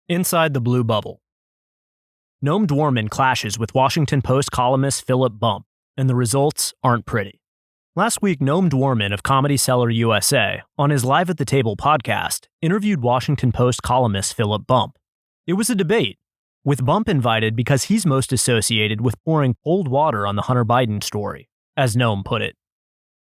Inside the Blue Bubble. Noam Dworman clashes with Washington Post columnist Philip Bump, and the results aren't pretty. Last week, Noam Dworman of Comedy Cellar USA, on his Live at the Table podcast, interviewed Washington Post columnist Philip Bump. It was a debate, with Bump invited because he's most associated with pouring cold water on the Hunter Biden story, as Noam put it.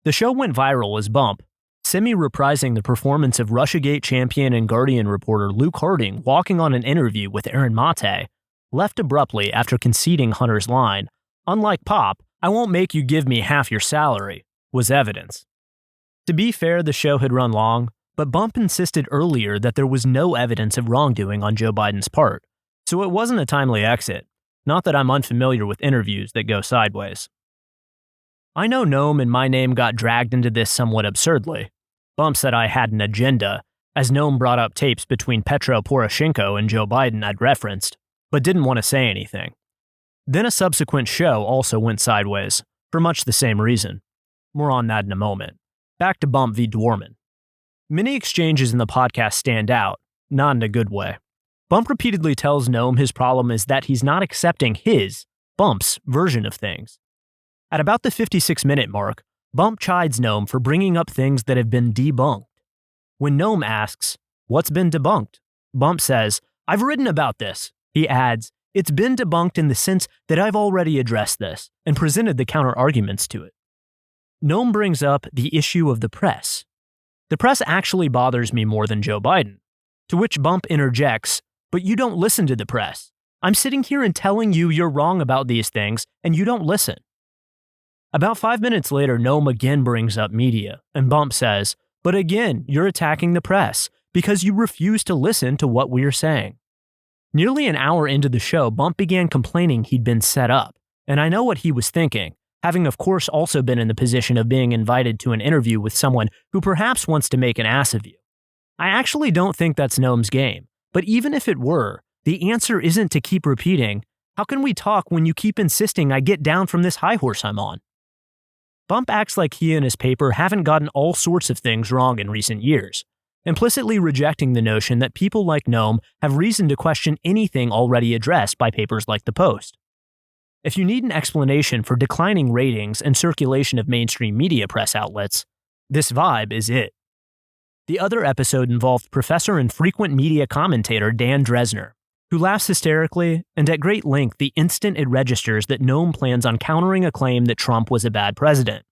The show went viral as Bump, semi-reprising the performance of Russiagate champion and Guardian reporter Luke Harding walking on an interview with Aaron Mate, left abruptly after conceding Hunter's line, "Unlike Pop, I won't make you give me half your salary," was evidence. To be fair, the show had run long, but Bump insisted earlier that there was no evidence of wrongdoing on Joe Biden's part, so it wasn't a timely exit. Not that I'm unfamiliar with interviews that go sideways. I know Noam and my name got dragged into this somewhat absurdly. Bump said I had an agenda, as Noam brought up tapes between Petro Poroshenko and Joe Biden I'd referenced, but didn't want to say anything. Then a subsequent show also went sideways, for much the same reason. More on that in a moment. Back to Bump v. Dworman. Many exchanges in the podcast stand out, not in a good way. Bump repeatedly tells Noam his problem is that he's not accepting his, Bump's, version of things. At about the 56-minute mark, Bump chides Noam for bringing up things that have been debunked. When Noam asks, "What's been debunked?" Bump says, "I've written about this." He adds, "It's been debunked in the sense that I've already addressed this," and presented the counter-arguments to it. Noam brings up the issue of the press. "The press actually bothers me more than Joe Biden." To which Bump interjects, "But you don't listen to the press. I'm sitting here and telling you you're wrong about these things, and you don't listen." About 5 minutes later, Noam again brings up media, and Bump says, "But again, you're attacking the press, because you refuse to listen to what we're saying." Nearly an hour into the show, Bump began complaining he'd been set up, and I know what he was thinking, having of course also been in the position of being invited to an interview with someone who perhaps wants to make an ass of you. I actually don't think that's Noam's game, but even if it were, the answer isn't to keep repeating, "How can we talk when you keep insisting I get down from this high horse I'm on?" Bump acts like he and his paper haven't gotten all sorts of things wrong in recent years, implicitly rejecting the notion that people like Noam have reason to question anything already addressed by papers like The Post. If you need an explanation for declining ratings and circulation of mainstream media press outlets, this vibe is it. The other episode involved professor and frequent media commentator Dan Dresner, who laughs hysterically and at great length the instant it registers that Noam plans on countering a claim that Trump was a bad president.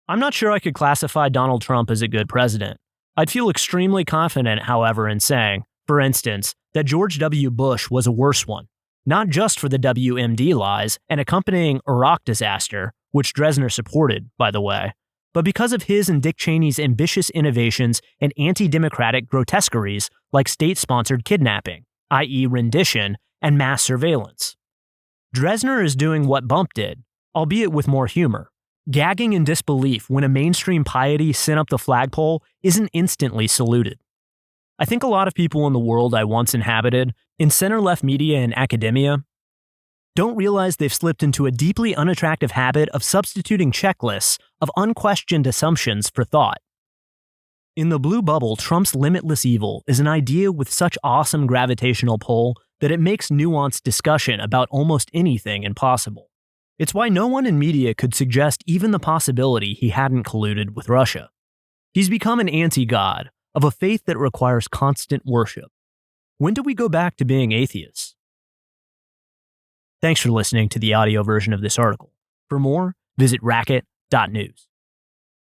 I'm not sure I could classify Donald Trump as a good president. I'd feel extremely confident, however, in saying, for instance, that George W. Bush was a worse one, not just for the WMD lies and accompanying Iraq disaster, which Dresner supported, by the way, but because of his and Dick Cheney's ambitious innovations and anti-democratic grotesqueries like state-sponsored kidnapping, i.e. rendition, and mass surveillance. Dresner is doing what Bump did, albeit with more humor. Gagging in disbelief when a mainstream piety sent up the flagpole isn't instantly saluted. I think a lot of people in the world I once inhabited, in center-left media and academia, don't realize they've slipped into a deeply unattractive habit of substituting checklists of unquestioned assumptions for thought. In the blue bubble, Trump's limitless evil is an idea with such awesome gravitational pull that it makes nuanced discussion about almost anything impossible. It's why no one in media could suggest even the possibility he hadn't colluded with Russia. He's become an anti-God of a faith that requires constant worship. When do we go back to being atheists? Thanks for listening to the audio version of this article. For more, visit racket.news.